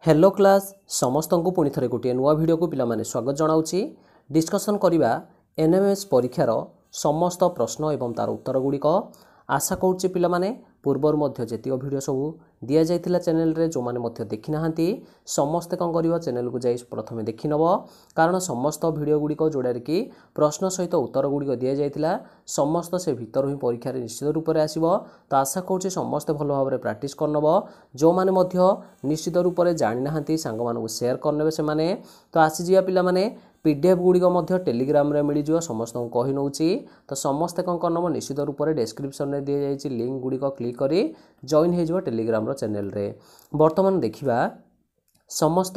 Hello class समस्त को पुणी थे गोटे नुआ भिडियो को पिला माने स्वागत जनाऊँगी। डिस्कसन करिबा एनएमएस परीक्षार समस्त प्रश्न एवं तार उत्तर गुड़िक आशा करुच्चे पिला माने पूर्वर मध्य जेतिक भिडियो सब दिया जाइथिला चैनल रे जो माने मध्य देखि नाहांती समस्त कौन करिवो चैनल को जाई प्रथमे देखि नबो कारण समस्त भिडियो गुड़िक जोड़ा कि प्रश्न सहित उत्तर गुड़िक दिया जाइथिला समस्त से भीतर ही परीक्षा रे निश्चित रूप से आसीबो। तो आशा करुच्चे समस्त भल भाव प्रैक्टिस करनबो जो माने मध्य निश्चित रूप से जानि नाहांती सांग मानकु शेयर करनेबे से माने। तो आसी जिया पिला माने पीडीएफ गुड़िक टेलीग्राम रे मिल जाव समस्त को कही नौची। तो समस्ते कौन करनब निश्चित रूप से डिस्क्रिप्शन में दी जाइए लिंक गुड़िक क्लिक करी जॉइन हो टेलीग्राम चैनल रे। वर्तमान देखिबा समस्त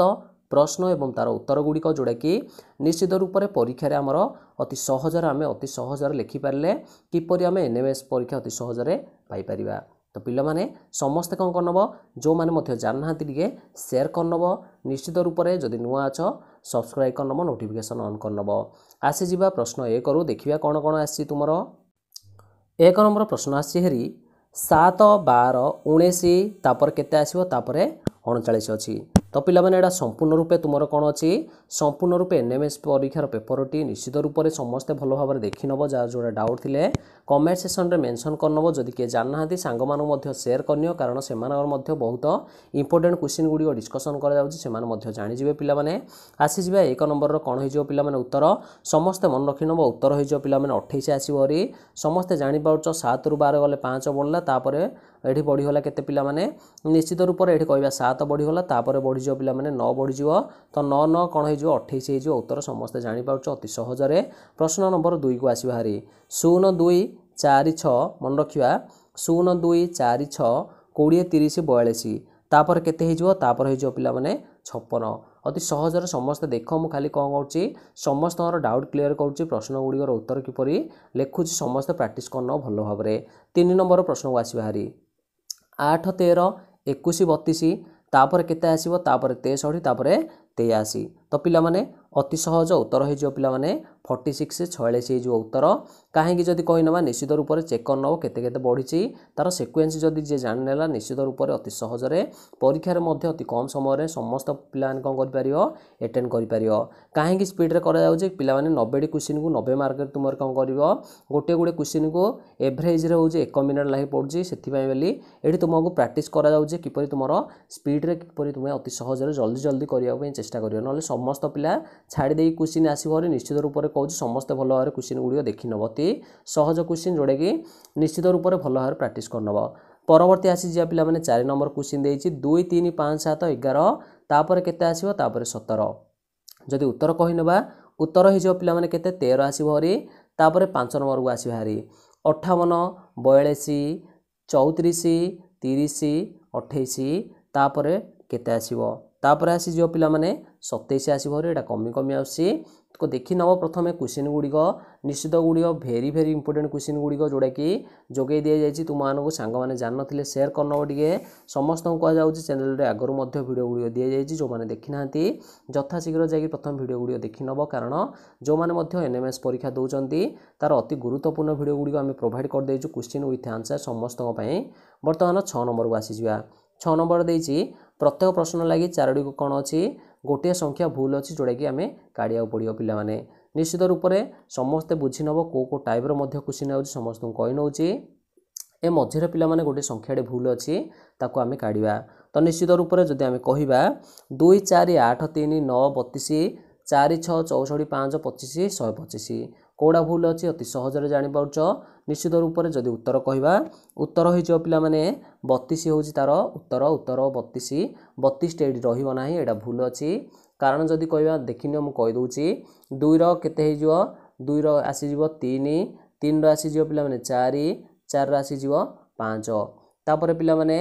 प्रश्न एवं तार उत्तर गुड़िक जोड़ा कि निश्चित रूप से परीक्षा रे आमर अति सहजर आम अति सहजर लिखिपारे किपरि आम एनएमएस परीक्षा अति सहजरे पाई परिबा। तो पिला माने समस्ते कौन करनब जो माने मध्य जानना टिके शेयर करनब निश्चित रूप से जदि नुआ अछ सब्सक्राइब करनब नोटिफिकेशन ऑन करनब। आसी जिबा प्रश्न 1 रु देखिबा कौन कौन आसी तुमर 1 नंबर प्रश्न आसी हेरी 7 12 19 तापर केते आसीबो तापर 39 अछि। तो पिला माने एडा संपूर्ण रूपे तुमर कौन अछि संपूर्ण रूपे एनएमएस परीक्षार पेपरटी निश्चित रूप से समस्ते भल भाव देखि नब जार जोड़ा डाउट थिले कमेंट सेक्शन रे मेंशन करनब जदि के जानना सांग मानू मध्य शेयर करनियो कारण से मध्य बहुत इंपोर्टेंट क्वेश्चन गुडी डिस्कशन करा जाउछि से माने मध्य जानि जिवे पिला माने। आसी जिबा 1 नंबर रो कोन होई जिवो पिला माने उत्तर समस्ते मन रखि नब उत्तर होई जिवो पिला माने 28 आसीबो री समस्ते जानि पाउछ 7 रु 12 गले 5 बढ़ला तापरे एठी बढ़ी होला केते पिला माने निश्चित रूप से एठी कहबा 7 बढ़ी होला तापरे बढ़ी जिवो पिला माने 9 बढ़ी जिवो। तो 9 9 कोन होई जिवो 28 होई जिवो उत्तर समस्ते जानि पाउछ अति सहजरे। प्रश्न नंबर 2 को आसीबा हारी 0 2 4 6 मन रखिबा 0 2 4 6 20 30 42 तापर केते होई जिवो तापर होई जिवो पिला माने 56 अति सहजरे समस्त देख मु खाली कौन करुच्ची समस्त डाउट क्लियर करुच्ची प्रश्न गुड़िकर उत्तर किपरि लिखुची समस्त प्रैक्टिस करन भल भाव 3 नंबर प्रश्न को आसीबा हारी 8 13 21 32 तापर केते आसीबो तापर 63 तापर 83 तो पिला माने अति सहज उत्तर हो जो पिला माने 46 46 हो उत्तर कहीं जदि कही नवा निश्चित रूप से चेक कर नब केते केते बढ़ी तार सिक्वेन्स जदि जे जान नेला निश्चित रूप से अति सहजरे परीक्षा रे अति कम समय समस्त पिला कौन कर परियो अटेंड कर परियो। कहीं स्पीड रे करा जाउछि पिला माने 90 क्वेश्चन को 90 मार्क तुम कौन करिवो गोटे गोटे क्वेश्चन को एवरेज रे होउछि 1 मिनिट लागि पड़छि सेथिपाई बेली एठी तुमको प्रैक्टिस करा जाउछि किपरि तुमरो स्पीड रे किपरि तुमे अति सहजरे जल्दी जल्दी करिया पई चेष्टा करियो नले समस्त पिला छाड़ी दे क्वेश्चन आसीबो निश्चित रूप से कहूँ समस्ते भल भाव क्वेश्चन गुड़िक देखि नब अति सहज क्वेश्चन जोड़ा कि निश्चित रूप से भल भाव प्रैक्टिस करनब। परवर्ती आसी जा पिला माने 4 नंबर क्वेश्चन देइछि 2 3 5 7 11 तापर केते आसीबो तापर 17 जदि उत्तर कहि नबा उत्तर हो जो पिला माने केते 13 आसीबो हरी तापर 5 नंबर को आसीबो हरी 58 42 34 30 28 तापर केते आसीबो तापर आसी जो पिला माने 27 आसीबो रे एटा कमी कमी आसी तो देखि नब प्रथमे क्वेश्चन गुड़िक निश्चित गुड़िक भेरी भेरी इंपोर्टेंट क्वेश्चन गुड़िक जोड़ा कि जोगे दि जाइए तुम मानक सांग मैंने जान नथिले शेयर करनब टिके समस्त को कह जाउछि चैनल रे आगरु मध्य वीडियो गुड़िक दि जाइए जो माने देखि नांती यथा शीघ्र जाई प्रथम वीडियो गुड़िक देखि नब कारण जो माने मध्य एनएमएस परीक्षा दउचंती तार अति गुरुत्वपूर्ण वीडियो गुड़िक आम प्रोवाइड कर देइछु क्वेश्चन विथ आंसर समस्त पई। वर्तमान 6 नंबर को आसी जिवा 6 नंबर देइछि प्रत्येक प्रश्न लगी 4टी कौन अच्छी गोटे संख्या भूल अच्छी जोड़ा कि आम काढ़िया पड़ो पिला माने निश्चित रूप से समस्ते बुझी नब को टाइप क्वेश्चन आउछि समस्त कही नौछि ए मझे पिला माने गोटे संख्याटे भूल अच्छी ताको आम काढ़ा। तो निश्चित रूप से जदि आम कहवा 2 4 8 3 9 32 4 6 64 5 25 125 कौड़ा भूल अच्छी अति सहजरे जापार निश्चित रूप से जदि उत्तर कहवा उत्तर हो पिला माने 32 हूँ तार उत्तर उत्तर 32 32 टे रहा यहाँ भूल अच्छी कारण जदि कहवा देखनी मुझे कहीदे 2 केते हो 2 आसीज 3 3 आसीज पिला माने 4 4 आसीज 5 तापर पिला माने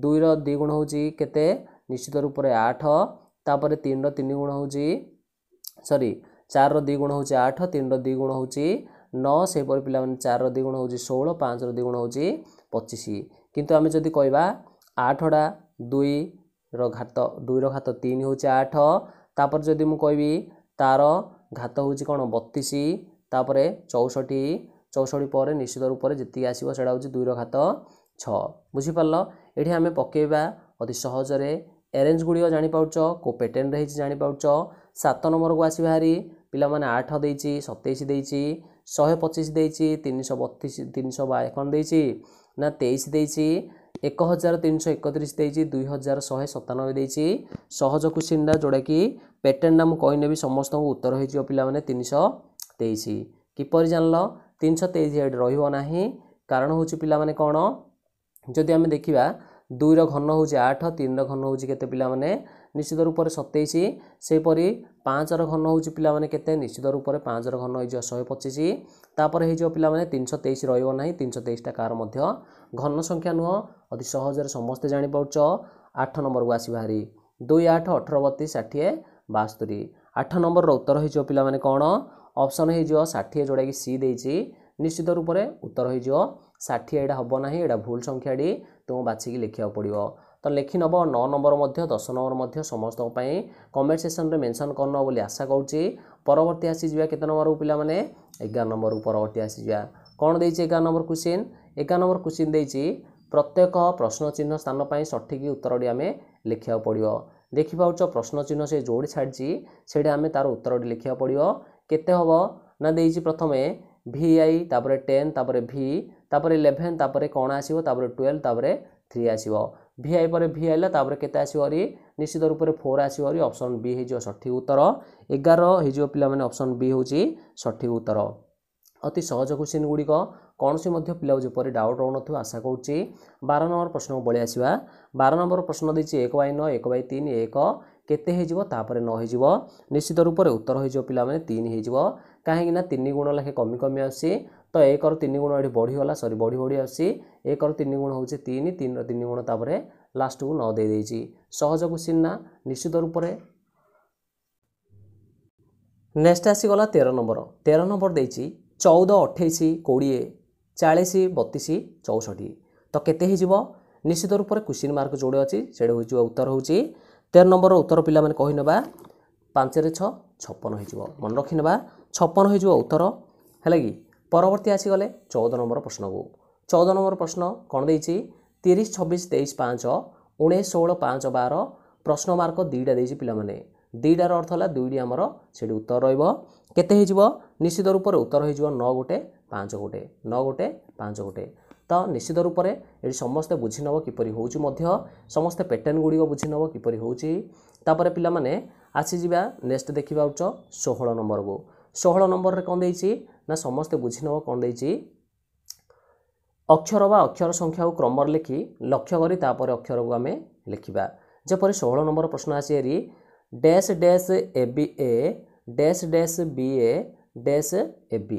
2 2 गुण हूँ केते निश्चित रूप से 8 तापर 3 3 गुण हूँ सॉरी 4 2 गुण हूँ 8 3 2 गुण हूँ 9 से पिला माने 4 2 गुण हूँ 16 5 2 गुण हूँ 25 किंतु आम जदि कहवा 8 2 घात 2 घात 3 हूँ 8 तापर जदि मु कहबी तार घात हूँ कौन 32 तापर 64 64 पर निश्चित रूप से जी आसो से 2 घात 6 बुझीपार ये आम पकेबा अति सहजरे एरेंज गुड़िक जापाच को पेटेन्ट रही जापाच 7 नंबर को आस भारी पिला माने 8 देइछि 27 देइछि 125 देइछि 332 352 देइछि ना 23 देइछि 1331 देइछि 2197 देइछि सहज क्वेश्चन जोड़ा कि पेटेन्ट नाम कहीने समस्त उत्तर हो पिला माने 323 किपर जानल 323 एड रहिबो नाही कारण होछि पिला माने कोन जदि आमे देखिबा 2 रो घन होछि 8 3 रो घन होछि केते पिला माने निश्चित रूप से 27 से परी 5 रो घन होछि पिला माने केते निश्चित रूप से 5 रो घन होइजो 125 तापर हेजो पिला माने 323 रहिबो नाही 323 टा कार मध्य घन संख्या नुह अति सहज रे समस्त जानि पाउछ 8 नंबर को आसी भारी 2 8 18 32 60 72 8 नंबर रो उत्तर हेजो पिला माने कोन ऑप्शन हेजो 60 जोडा कि सी देइछि निश्चित रूप से उत्तर हेजो 60 एडा हबो नाही एडा भूल संख्याडी तुम बाछिकी लिखिया पड़िबो तो लिखि नब 9 नंबर मध्य 10 नंबर मध्य समस्त पई कमेंट सेक्शन रे मेंशन करनो बोली आशा करूची परवर्ती आसी जिया केते नंबर पिला माने 11 नंबर परवर्ती आसी जिया कोन देइछि 11 नंबर क्वेश्चन देइछि प्रत्येक प्रश्न चिन्ह स्थान पई सठिक उत्तरडी आमे लिखिया पड़िबो देखि पाउछ प्रश्न चिन्ह से जोड़ी छाडछि सेडा आमे तार उत्तरडी लिखिया पड़िबो केते हबो ना देइछि प्रथमे VI तापरे 10 तापरे V तापरे 11 तापरे कोन आसीबो तापरे 12 तापरे 3 आसीबो VI पर V आइला तापरे केते आसीबो री निश्चित रूप से 4 आसीबो री ऑप्शन बी हे जो सठिक उत्तर 11 हे जो पिला माने ऑप्शन बी होची सठिक उत्तर अति सहज क्वेश्चन गुडी को कौन सी मध्य पिला जेपरि डाउट रहनथु आशा करूची 12 नंबर प्रश्न बळे आसीबा 12 नंबर प्रश्न दैछि 1/9 1/3 1 केते हे जिवो तापरे 9 हे जिवो निश्चित रूप से उत्तर हे जो पिला माने 3 हे जिवो काहे ना 3 गुण लाखे कमी कमी आसी तो 1 रो 3 गुण एठी बढ़ी गला सॉरी बढ़ी आसी 1 रो 3 गुण होची 3 3 रो 3 गुण तापरे लास्ट को 9 दे देछि सहज क्वेश्चन ना निश्चित रूप से नेक्स्ट आसी गला 13 नंबर दैछि 14 28 20 40 32 64 तो केते हे जिवो निश्चित रूप से क्वेश्चन मार्क जोड़े अछि सेडे होई जो उत्तर होची 13 नंबर उत्तर पिला माने कहि नबा 5 रे 6 56 हे जिवो मन रखि नबा 56 हे जिवो उत्तर हैला कि परवर्ती आसी गले 14 नंबर प्रश्न को 14 नंबर प्रश्न कोन दैछि 30 26 23 5 19 16 5 12 प्रश्न मार्क दुईटा देछि पिला माने दुईटार अर्थ होला दुईटी आमर सेठी उत्तर रहइबो केते हे जिवो निश्चित रूप से उत्तर हे जिवो 9 गोटे 5 गोटे 9 गोटे 5 गोटे तो निश्चित रूप से ये समस्ते बुझी नब किपरि होउची मध्य समस्ते पैटर्न गुडी को बुझी नब किपरि होउची तापर पिला माने आसी जिबा नेक्स्ट देखिबा उच 16 नंबर को 16 नंबर रे कोन देइची ना समस्ते बुझी नब कोन देइची अक्षर बा अक्षर संख्या को क्रम लिखि लक्ष्य करी तापर अक्षर को आमे लिखिबा जेपरि 16 नंबर प्रश्न आसी एरी dash dash ABA dash dash BA dash AB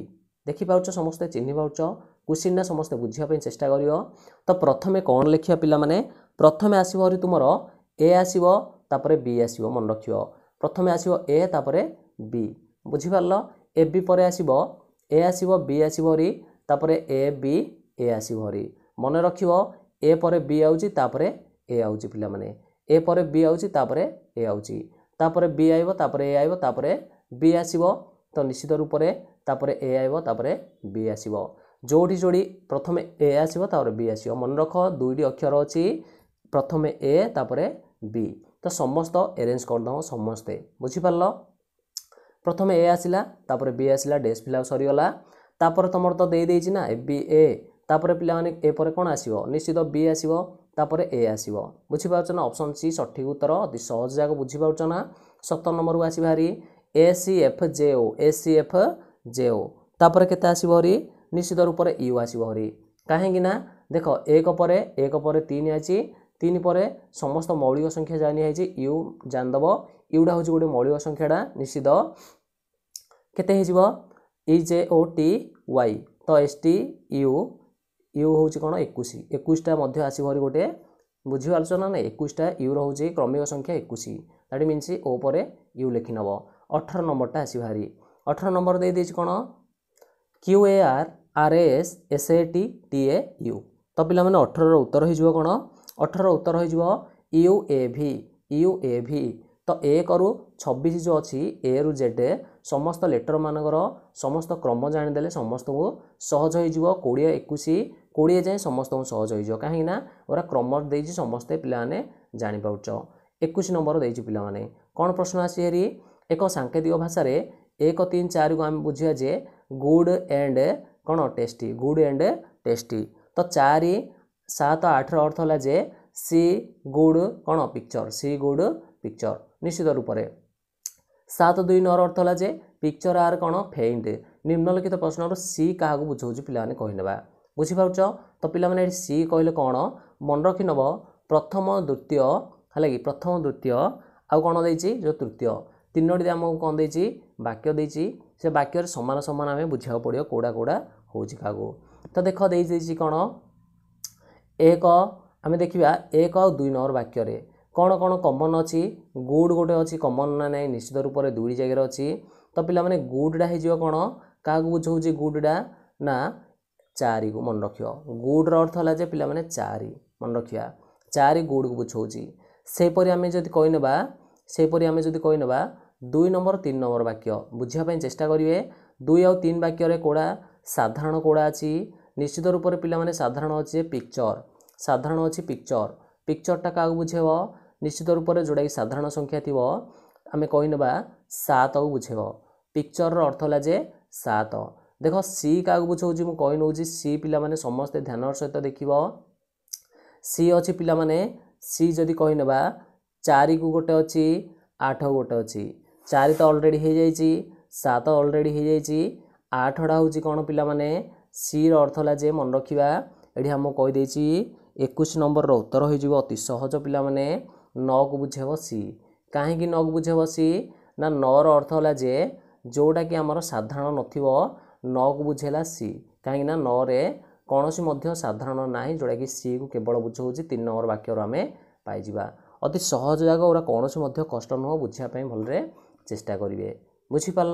देखि पाउछ समस्ते चिन्हि पाउछ क्वेश्चन ना समस्ते बुझिया पे चेष्टा करियो तो प्रथमे कोन लिखिया पिला माने प्रथमे आसीबो री तुमरो A आसीबो तापरे B आसीबो मन रखियो प्रथमे आसीबो A तापरे B बुझि पारलो AB परे आसीबो A आसीबो B आसीबो री तापरे AB A आसीबो री मन रखियो A परे B आउची तापरे A आउची पिला माने A परे B आउची तापरे A आउची तापरे B आइबो तापरे A आइबो तापरे B आसीबो तो निश्चित रूप से तापरे A आइबो तापरे B आसीबो जोड़ी जोड़ी प्रथमे A आसीबो तापरे B आसीबो मन रख दुईटी अक्षर अछि प्रथमे A तापरे B तो समस्त अरेंज कर दो समस्ते बुझी पारलो प्रथमे A आसिला तापरे B आसिला डैश फिल सरी गला तापर तमर तो दे देछि ना FBA तापरे पिला माने A परे कोन आसीबो निश्चित B आसीबो तापरे A आसीबो बुझी पाउछ ना ऑप्शन सी सठिक उत्तर अति सहज जाक बुझी पाउछ ना 17 नंबर को आसी भारी ACFJO तापरे केते आसीबो री निश्चित रूप से U आसीबो री काहेकि ना देखो एक पर 3 आछि 3 पर समस्त मौलिक संख्या जानि आछि U जान दबो Uडा होछि गोटे मौलिक संख्याडा निश्चित केते हे जिवो EJOTY तो STU U होछि कोन 21 टा मध्य आसीबो री गोटे बुझि पालछो ना 21 टा U रहउछि क्रमिक संख्या 21 दैट मीन्स O पर U लिखि नबो 18 नंबर टा आसी भारी 18 नंबर दे देछि कोन QAR RS SAT TAU तो पिला माने 18 रो उत्तर हे जिवो कोन 18 रो उत्तर हे जिवो UAV तो 1 रु 26 जो अछि A रु Z समस्त लेटर मानकर समस्त क्रम जानि देले समस्त को सहज हे जिवो 20 21 20 जाय समस्त को सहज हे जिवो काहे ना ओरा क्रम देछि समस्त पिला माने जानि पाउछ 21 नंबर देइछि पिला माने कोन प्रश्न आसी हेरी एक सांकेतिक भाषा रे 1 3 4 को हम बुझिया जे गुड एंड कोन टेस्टी गुड एंड टेस्टी तो 4 7 8 रो अर्थ होला जे सी गुड कोन पिक्चर सी गुड पिक्चर निश्चित रूप से 7 2 9 अर्थ होला जे पिक्चर आर कोन फेंट निम्नलिखित प्रश्न सी क्या बुझाऊँ पिला माने कहि नेबा बुझी पाउछ तो पिला माने सी कहले कोन मन रखि नब प्रथम द्वितीय है कि प्रथम द्वितीय आउ कौन देछि जो तृतीय तीनोटी आमको कौन देछि वाक्य देछि से वाक्य समान समान आम बुझा पड़ो कौड़ा कौड़ा होछि कागो तो देख देछि कौन एक आम देखा 1 और 2 नंबर वाक्य कौन कौन कमन अच्छी गुड गोटे अच्छी कमन ना नहीं निश्चित रूप से दुई जगह अच्छी तो पिला माने गुडा हो कौन क्या बुझाऊँ गुडा ना 4 को मन रख गुड अर्थ है पिला माने 4 मन रखा 4 गुड को बुझाऊँ सेपरी आम जदि कहीनेबा सेपरी आम जदि कहीनेबा 2 नंबर 3 नंबर वाक्य बुझापी चेष्टा करेंगे 2 और 3 वाक्य कौड़ा साधारण कौड़ा अच्छी निश्चित रूप से पिला माने साधारण अच्छे पिक्चर साधारण अच्छी पिक्चर पिक्चरटा क्या बुझेब निश्चित रूप से जोटा कि साधारण संख्या थी आम कहीनेबा 7 को बुझेब पिक्चर अर्थ है जे 7 देख सी क्या बुझाऊँ मुझे कही नौ सी पिला माने समस्ते ध्यान सहित देख सी अच्छी पिला माने सी जदि कहीनेबा 4 को गोटे अच्छी 8 गोटे अच्छी 4 तो अलरेडी हो जाइए 7 अलरेडी हो जाइए 8टा हूँ कौन पिला माने सी अर्थ है जे मन रखा ये आम कहीदे 21 नंबर उत्तर हो अति सहज पिला माने 9 को बुझेब सी कहीं 9 को बुझेब सी ना 9 अर्थ है जे जोटा कि आमर साधारण नथिबो 9 को बुझेला सी कहीं 9 रे कौन साधारण ना जोटा कि सी को केवल बुझाऊँ 3 नंबर वाक्य आम पाइबा अति सहज जगह कौन कष्ट नुह बुझापी भलरे चेष्टा करेंगे बुझीपार